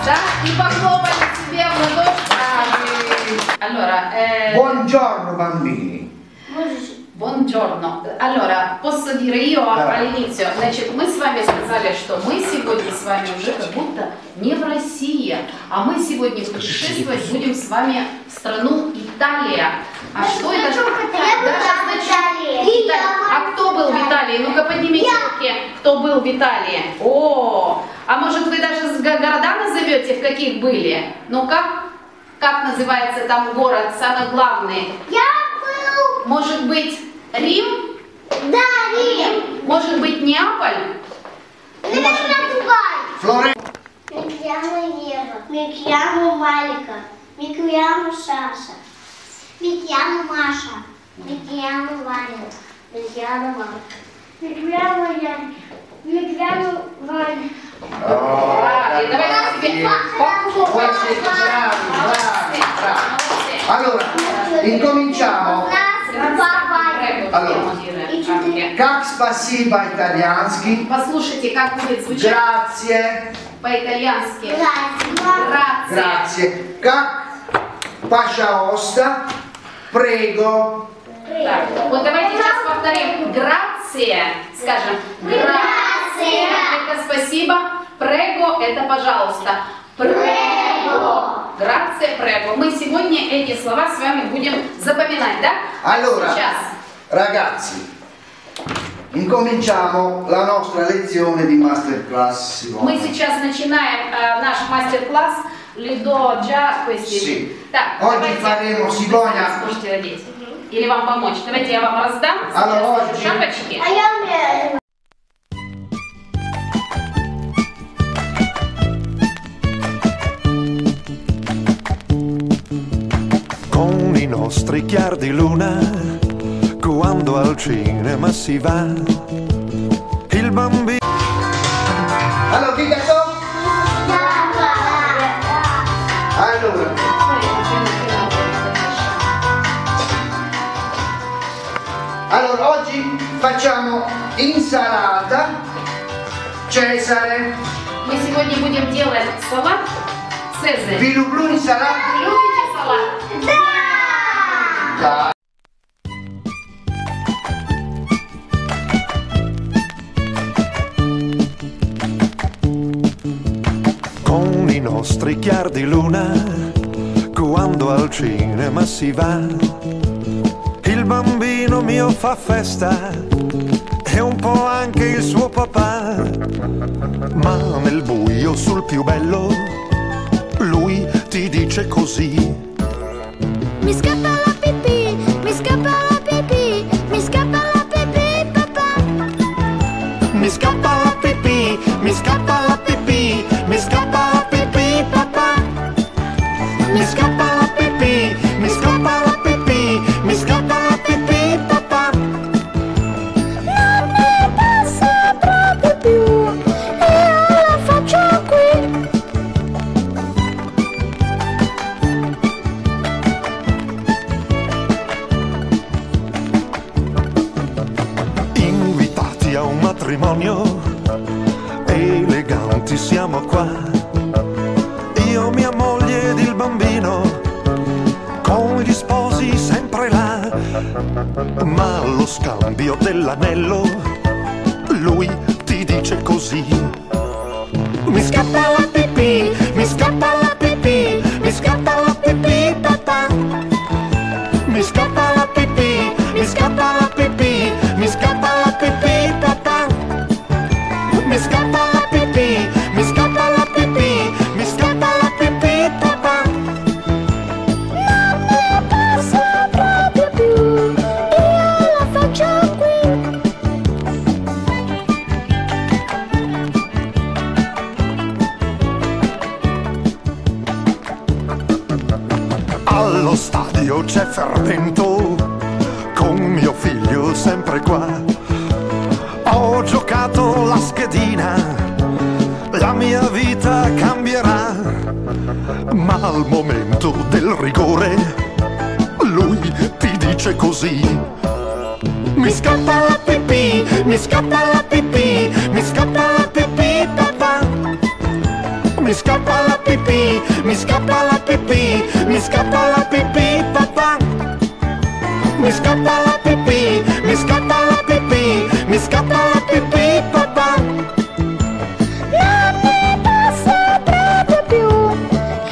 Да? И похлопали себе в ладошки. Allora, Buongiorno bambini. Buongiorno. Allora, posso dire io all'inizio, значит, мы с вами сказали, что мы сегодня с вами уже как будто не в России, а мы сегодня путешествовать будем с вами в страну Италия. А что это? А кто был в Италии? Ну-ка поднимите руки, кто был в Италии. О, а может вы даже города назовете, в каких были? Ну-ка, как называется там город, самый главный? Может быть, Рим? Да, Рим. Может быть, Неаполь? Florence. Mi chiamo Eva. Mi chiamo Malika. Mi chiamo Sasha. Mi chiamo Masha. Mi chiamo Vanya. Mi chiamo Marca. Mi chiamo Yanni. Mi chiamo Vanya. Bravi, давайте себе похлопайте. Allora, incominciamo. Allora, Как спасибо итальянский? послушайте, как будет звучать Grazie. по-итальянски. Grazie. Как пожалуйста? Prego. Так, вот давайте сейчас повторим. Грация, скажем. Грация. Это спасибо. Прего это пожалуйста. Прего. Грация, прего. Мы сегодня эти слова с вами будем запоминать, да? Allora, Сейчас. ragazzi, incominciamo la nostra lezione di masterclass. Мы сейчас начинаем наш мастер-класс Лидо Джа Questi. Sì. Так, Oggi faremo Сибоня. сможете одеть. Или вам помочь? Давайте я вам раздам Allora, сейчас oggi- шапочки. А я умею. Con i nostri chiari di luna, quando al cinema si va, il bambino. Allora, chi cantò? Allora, oggi facciamo insalata Cesare. Мы сегодня будем делать салат Цезарь. Vi люблю insalata. Любите салат? Да. Con i nostri chiari di luna, quando al cinema si va, il bambino mio fa festa e un po' anche il suo papà, ma nel buio sul più bello lui ti dice così. Mi scappa la pipì, mi scappa la pipì, mi scappa la pipì, papà. Mi scappa la pipì, mi scappa la pipì, mi scappa la pipì, papà. Mi scappa la pipì, mi scappa la pipì, mi scappa la pipì, papà. Non ne passa proprio più, e io la faccio qui. Invitati a un matrimonio, eleganti siamo qua. Io, mia moglie ed il bambino, con gli sposi sempre là. Ma allo scambio dell'anello, lui ti dice così. Mi scappa la pipì, mi scappa la pipì, mi scappa la pipì, papà. Mi scappa la pipì, mi scappa la pipì, mi scappa la pipì, papà. Mi scappa la pipì, mi scappa la pipì, mi scappa la pipì, papà. Non ne passa proprio più, io la faccio qui. Allo stadio c'è fermento, con mio figlio sempre qua. Ho giocato la schedina, la mia vita cambierà. Ma al momento del rigore, lui ti dice così. Mi scappa la pipì, mi scappa la pipì, mi scappa la pipì, papà. Mi mi scappa la pipì, mi scappa la pipì, mi scappa la pipì, papà. Mi scappa la pipì, mi scappa la pipì, mi scappa la pipì, papà. Non mi passa proprio più,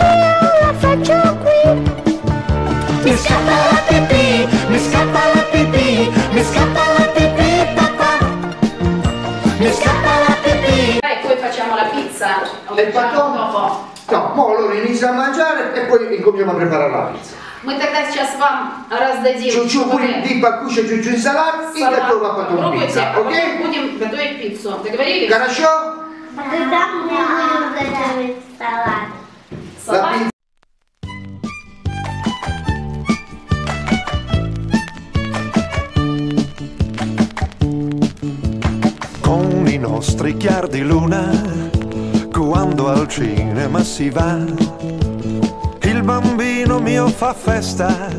io la faccio qui. Mi scappa la pipì, mi scappa la pipì, mi scappa la pipì, papà. Mi scappa la pipì. E poi facciamo la pizza. E потом... Dopo. No, mo allora inizia a mangiare e poi incominciamo a preparare la pizza. Мы тогда сейчас вам раздадим Чуть-чуть будем ты покушать чуть-чуть салат и готово потом Пробуйте, пицца, а потом окей? будем готовить пиццу. Договорились? Хорошо? Когда мы будем готовить салат? La Салат. pizza. Con i nostri chiar di luna, quando al cinema si va, il bambino mio fa festa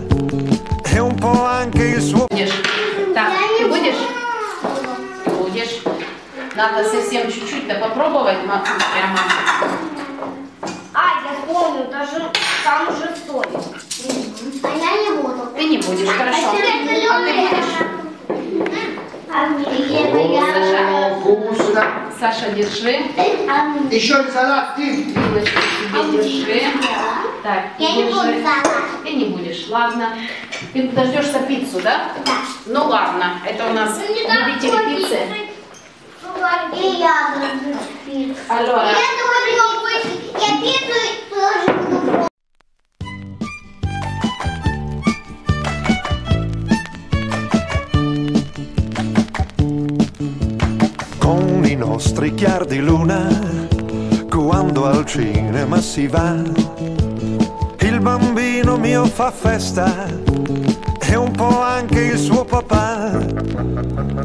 e un po' anche il suo. Будешь? Так, ты будешь? Будешь. Надо совсем чуть-чуть-то попробовать, прямо. А, я помню, даже там уже соль. А я не буду. Ты не будешь, хорошо. А ты будешь? А мне О, вкусно. Саша, держи. Еще салат ты. Вилочку тебе держи. Так, Я не буду держи. салат. Ты не будешь, ладно. Ты дождешься пиццу, да? Да. Ну ладно, это у нас любители пиццы. И я буду пиццу. Allora, Я тоже я пиццу тоже буду. Con i nostri chiar di luna, quando al cinema si va, il bambino mio fa festa e un po' anche il suo papà.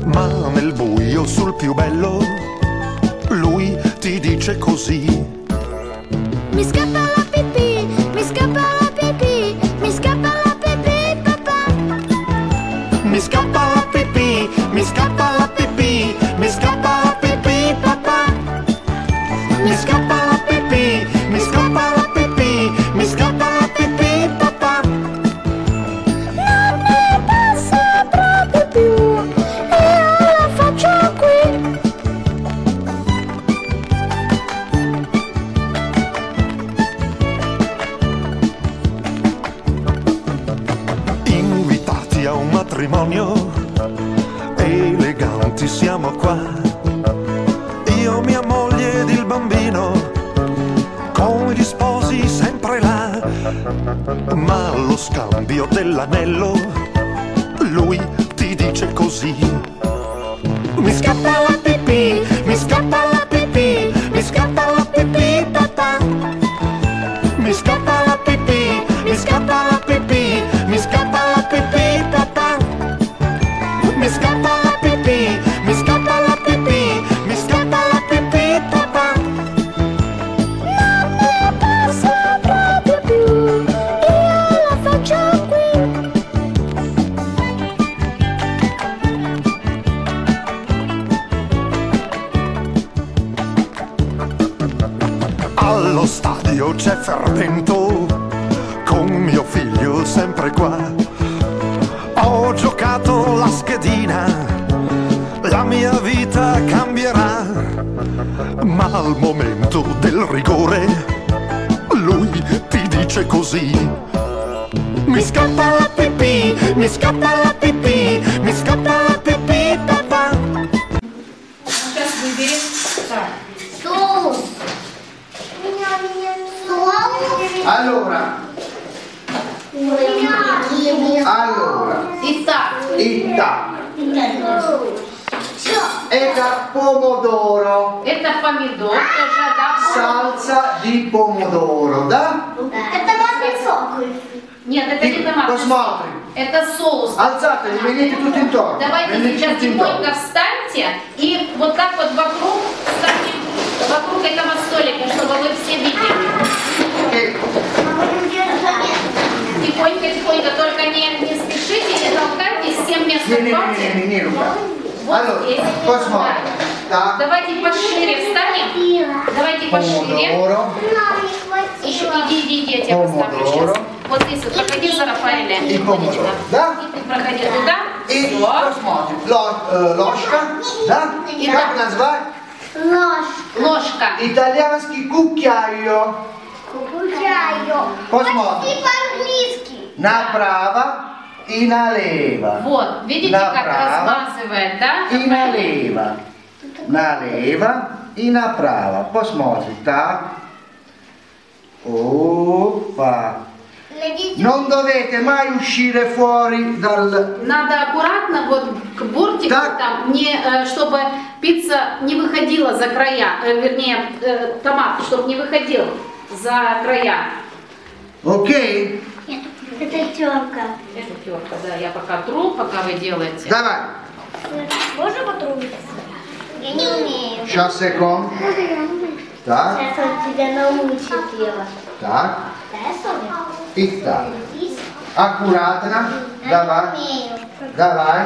Ma nel buio sul più bello, lui ti dice così. Mi scappa la pipì, mi scappa la pipì, mi scappa la pipì, papà. Mi scappa la pipì, mi scappa la pipì, mi scappa la pipì, papà. Mi scappa la pipì, mi scappa la pipì, mi scappa la pipì, papà. Non mi passa proprio più, io la faccio qui. Invitati a un matrimonio, eleganti siamo qua. Io, mia moglie ed il bambino, con gli sposi sempre là. Ma allo scambio dell'anello, lui ti dice così. Mi scappa la pipì, mi scappa la pipì, mi scappa la pipì, papà. Mi scappa la pipì, mi scappa la pipì, mi scappa la pipì, papà. Mi scappa la pipì, mi scappa la pipì, mi scappa la pipì, papà. Non mi passa proprio più, io la faccio qui. Allo stadio c'è fermento, con mio figlio sempre qua. Ho giocato la schedina, la mia vita cambierà. Ma al momento del rigore, lui ti dice così. Mi scappa la pipì, mi scappa la pipì, mi scappa la pipì, papà. сейчас выбери. Так. Соус. Соус. Allora, Итак, Итак, Все. это помодоро, это помидор, тоже, да? salsa di pomodoro, да? Это мамин сок. Нет, это не томат. Посмотрим. Это соус. Alzate, venite tutti intorno. Давайте Venite сейчас tutti intorno. тихонько встаньте и вот так вот вокруг встанем, вокруг этого столика, чтобы вы все видели. E Тихонько, тихонько, только не спешите, не толкайтесь, всем место vieni, хватит. vieni, vieni, Luca. Вот Allora, здесь. посмотрим. Да. Так. Давайте пошире встанем. Давайте пошире. Помодоро. Еще иди, я тебя поставлю сейчас. Вот здесь вот, проходи за Рафаэля. И помодоро. Да? И ты проходи туда. И Всё. посмотрим. Ложка. Да? И как назвать? Ложка. Итальянский cucchiaio. Посмотрим. по-английски. Направо и налево. Вот, видите, как Направо размазывает, да? и налево. Налево и направо. Посмотрим. Так. Опа. Non dovete mai uscire fuori dal... Надо аккуратно вот к бортику, Так. там, чтобы пицца не выходила за края, вернее, томат, чтобы не выходил за края. Окей? Это терка. Это терка, да, я пока тру, пока вы делаете. Давай. Можно потрогать? Я не умею. Сейчас, секунд. Так, Сейчас он тебя научит делать. так. Да, Соня? И так. Аккуратно. Давай. Я не умею. Давай.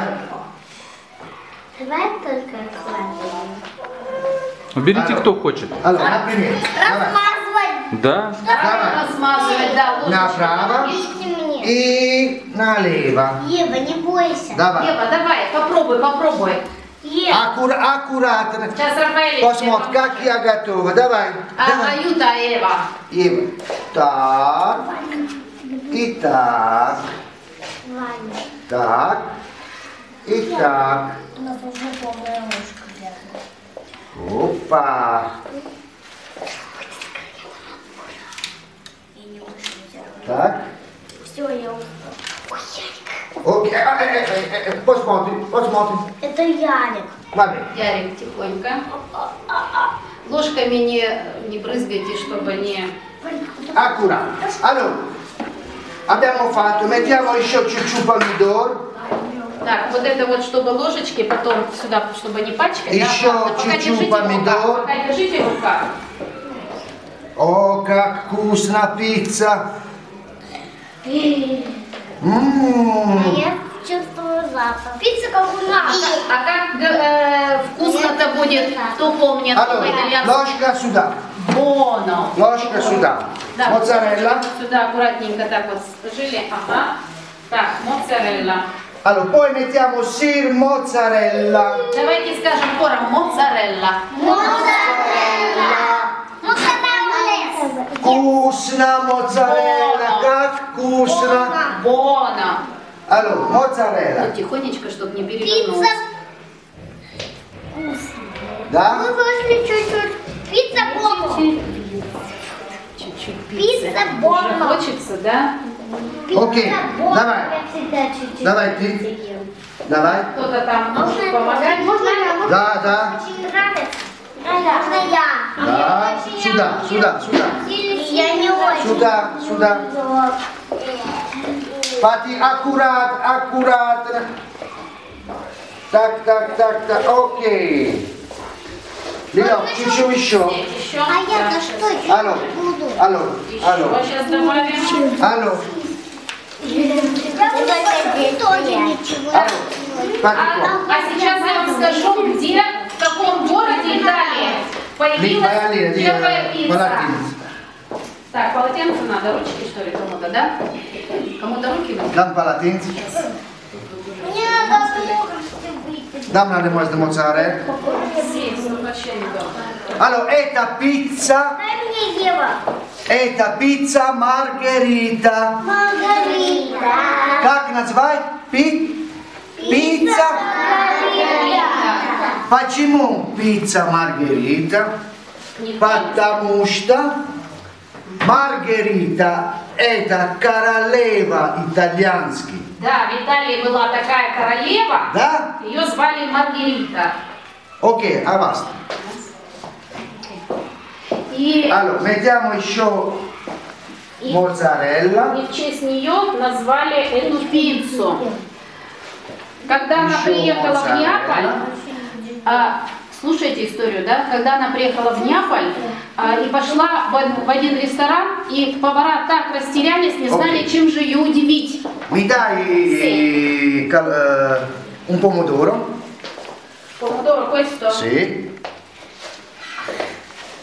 Давай только аккуратно. Берите, кто хочет. Allora, например. Давай. Размазывать. Да? Давай. Размазывать, да, ложечкой. Направо Видите мне? и налево. Ева, не бойся. Давай. Ева, давай, попробуй. Ева. Аккуратно. Сейчас Рафаэль. Посмотри, как я готова. Давай. Давай. Аюта, Ева. Ева. Так. И так. Ваня. Так. И так. У нас уже полная ложка. Опа. Я не очень взяла. Так. Все, я устала. Окей. Посмотрим. Это Ярик. Vabbè. Ярик, тихонько. Ложками не брызгайте, чтобы не... Accurato. Allora, abbiamo fatto, mettiamo еще чуть-чуть помидор. Так, вот это вот, чтобы ложечки потом сюда, чтобы не пачкать. Еще да? Пока чуть-чуть держите в руках, помидор. Пока держите в руках. Oh, как вкусно пицца. Ммм. Я чувствую запах. Пицца как у нас. А как вкусно-то будет, кто помнит, Allora, по-итальянски? ложка сюда. Боно. Ложка сюда. Да, Моцарелла. Сюда аккуратненько так вот сложили. Ага. Так, моцарелла. Allora, poi mettiamo sir mozzarella. Давайте скажем хором моцарелла. Вкусно моцарелла. Как вкусно. Боно. Allora, mozzarella. Ну, тихонечко, чтобы не Пицца. перевернулась. Да? Мы вышли чуть-чуть. Пицца бомба. Чуть-чуть Пицца пиццы. бомба. Уже хочется, да? Окей, давай. Я всегда чуть-чуть. Давай ты. Давай. Кто-то там может помогать? Можно я? Да, да. Очень нравится. Можно я? Да. Сюда. Я не очень. Сюда. Fatti аккуратно. Так. Окей. Лило, чуть-чуть еще. Еще. А я-то что делать буду? Алло. Сейчас добавим. Алло. Я тоже ничего. А сейчас я вам скажу, где, в каком городе Италии появилась первая пицца. Так, полотенце надо, ручки что ли кому-то, да? Кому-то руки нужны? Dam полотенце. Мне надо легкости выпить. Dam una rimasta mozzarella. Здесь, ну вообще не дорого. Allora, это пицца. Дай мне Ева. Это пицца маргарита. Маргарита. Как называют? Пицца. Почему пицца маргарита? Потому что Маргарита это королева итальянский. Да, в Италии была такая королева, Да? ее звали Маргарита. Окей, а вас? И Allora, mettiamo еще моцарелла. в честь нее назвали эту пиццу. Когда она Еще приехала в Неаполь, моцарелла. слушайте историю, да? Когда она приехала в Неаполь и пошла в один ресторан, и повара так растерялись, не знали, Окей. чем же ее удивить. Mi dai un pomodoro? Помидоры, questo? Sì.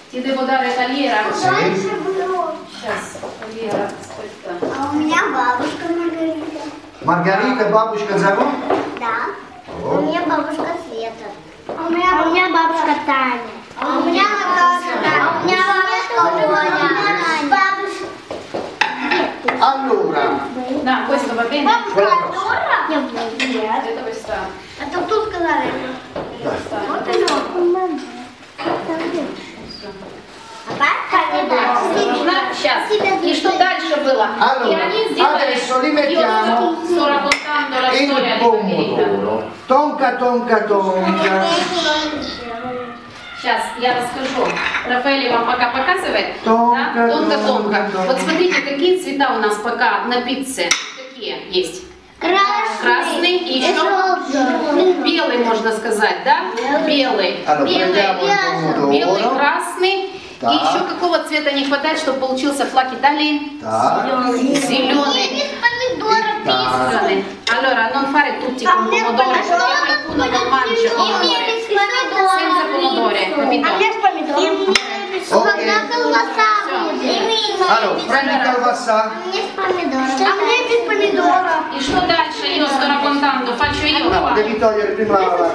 Ti devo dare tagliera. Sì. Сейчас, tagliera, aspetta. А у меня бабушка Маргарита. Margherita, бабушка зовут? Да. У меня бабушка Света. У меня бабушка Таня. У меня тоже Таня. У меня бабушка Оля. Бабушка. Allora, Да, questo va bene? Бабушка Дора? Нет. Это вы ставь. Это тут сказали. Вот оно. Сейчас. И что дальше было? И они adesso li mettiamo sto raccontando la storia il di Margherita. pomodoro. Tonca, tonca, tonca. Сейчас я расскажу. Рафаэль вам пока показывает. Тонко, Да? Тонко. тонко. Вот смотрите, какие цвета у нас пока на пицце. Какие есть? Красный и еще белый, можно сказать, да? Белый. Allora, prendiamo il pomodoro. Белый, красный. Так. И еще какого цвета не хватает, чтобы получился флаг Италии? Так. Зеленый. Zelený. Allora, non fare tutti con pomodoro, perché qualcuno non mangia pomodori. Senza pomodori, capito? Allora, prendi il calvassà. И что дальше? Io sto raccontando, faccio io qua. Devi togliere prima la...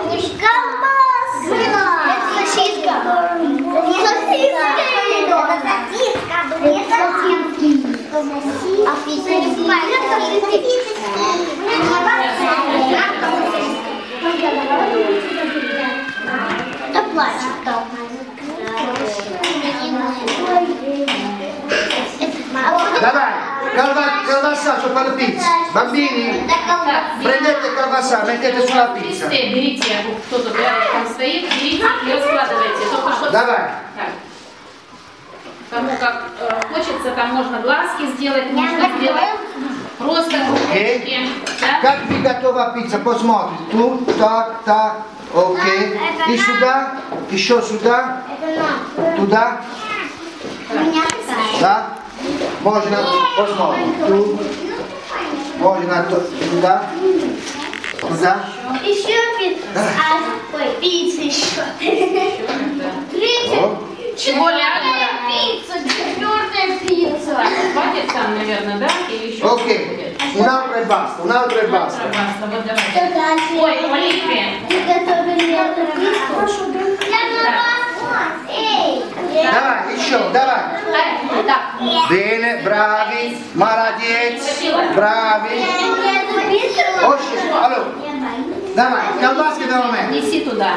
Dai, calvassaggio per la pizza. Bambini, prendete il calvassà, mettete sulla pizza. Берите, кто-то там стоит, берите и раскладывайте. Только что... Давай. Так. Кому как хочется, там можно глазки сделать, можно сделать просто кружочки. Да? Как ты готова пицца? Посмотри. Тут, так, окей. И сюда, еще сюда, туда. Да? Можно, посмотри. Тут. Можно туда. Туда. Еще пицца. Ой, пицца еще. О. Чего лягора? Пицца, четвертая пицца. Хватит там, наверное, да? Или еще Ok, un altro e basta, un altro e basta. Basta, вот давай. Ой, Оливия. Dai, еще, давай. Так. Bene, bravi, молодец, bravi. Allora, давай, колбаски давай me. Неси туда.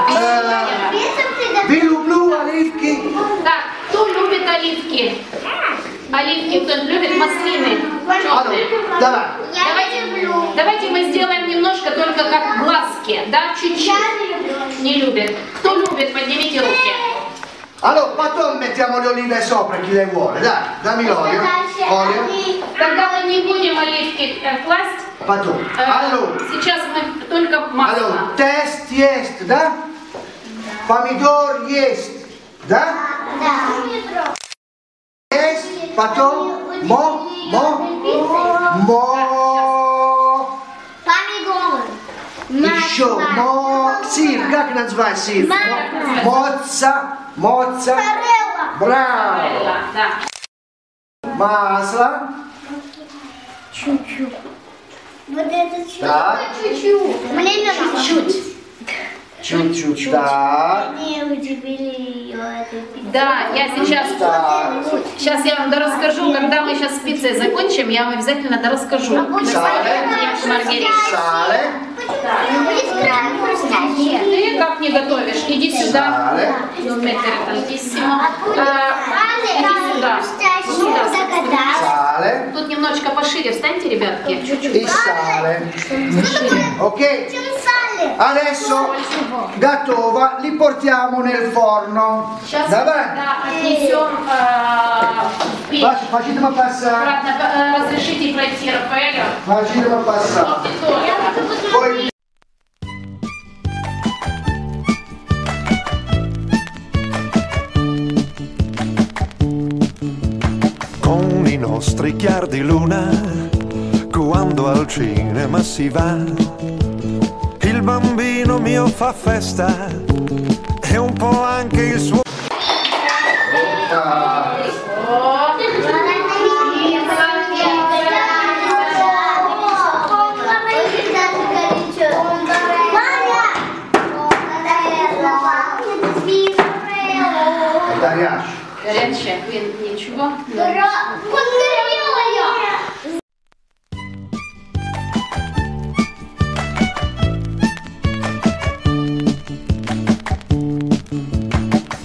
Белую блю, оливки. Так, кто любит оливки? Оливки кто любит, маслины. Черные. Давай. Давайте мы сделаем немножко только как глазки, да, чуть-чуть. Не любит. Кто любит, поднимите руки. Allora, потом mettiamo le olive sopra, chi le vuole. Dai, dammi l'olio. Olio. Когда мы не будем оливки класть, Потом. Allora. сейчас мы только масло. Allora, test есть, да? Помидор есть, да? Есть, потом, еще, сыр, как называется сыр? Моццарелла. Браво. Да. Масло. Чуть-чуть. Вот это чуть-чуть. Так. Чуть-чуть. Мне надо чуть-чуть. Чуть-чуть, так. Мне удивили ее этой пиццей. Да, я сейчас... Так. Сейчас я вам дорасскажу, когда мы сейчас с пиццей закончим, я вам обязательно дорасскажу. Маргарита. Сале. Ты как не готовишь? Иди сюда. Non mettere tantissimo. Иди сюда. Sale. Тут немножечко пошире встаньте, ребятки. E sale. Ok? Adesso готово, li portiamo nel forno. Сейчас Давай. да, отнесем в печь. Facciamo passare. Аккуратно, разрешите пройти Рафаэлю. Facciamo passare. Вот и то. Poi Con i nostri chiari di luna, quando al cinema si va, il bambino mio fa festa e un po' anche il suo.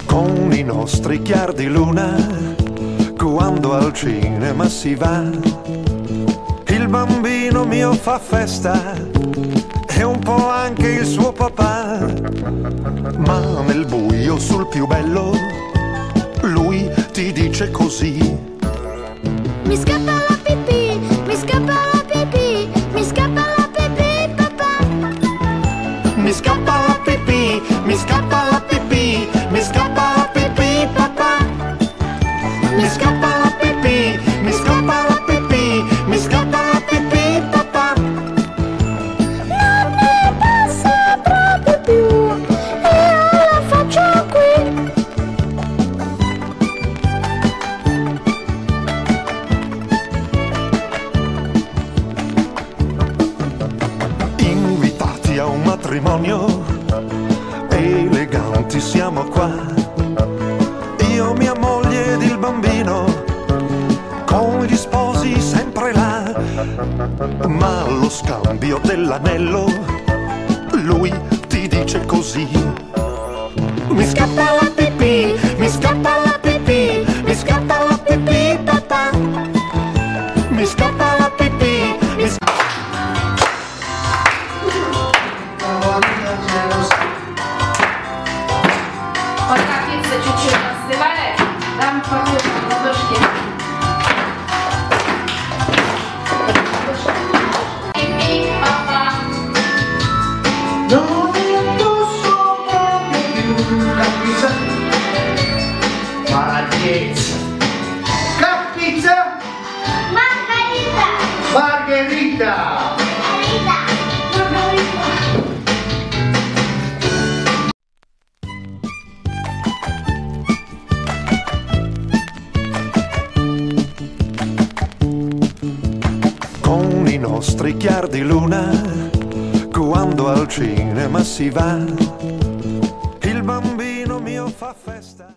Con i nostri chiari di luna, quando al cinema si va, il bambino mio fa festa e un po' anche il suo papà, ma nel buio sul più bello lui ti dice così: Mi scappa la pipì, mi scappa la pipì, mi scappa la pipì, papà. mi scappa la pipì, mi scappa la pipì, mi scappa la pipì, papà. Mi scappa la pipì, mi scappa la pipì, mi scappa la pipì, papà. Non ne passa proprio più, io la faccio qui. Invitati a un matrimonio, eleganti siamo qua, io, mia moglie ed il bambino, con gli sposi sempre là, ma allo scambio dell'anello lui ti dice così: mi scappa la pipì, mi scappa la pipì, mi scappa la pipì, papà. Mi scappa la pipì, mi scappa. Пока пицца чуть-чуть остывает, дам покушать ладошки. Пипи, папа. Non ne posso proprio più. Capizza? Malazza. Capizza? Маргарита! Margherita. Маргарита! Маргарита! Con i nostri chiari di luna, quando al cinema si va, il bambino mio fa festa.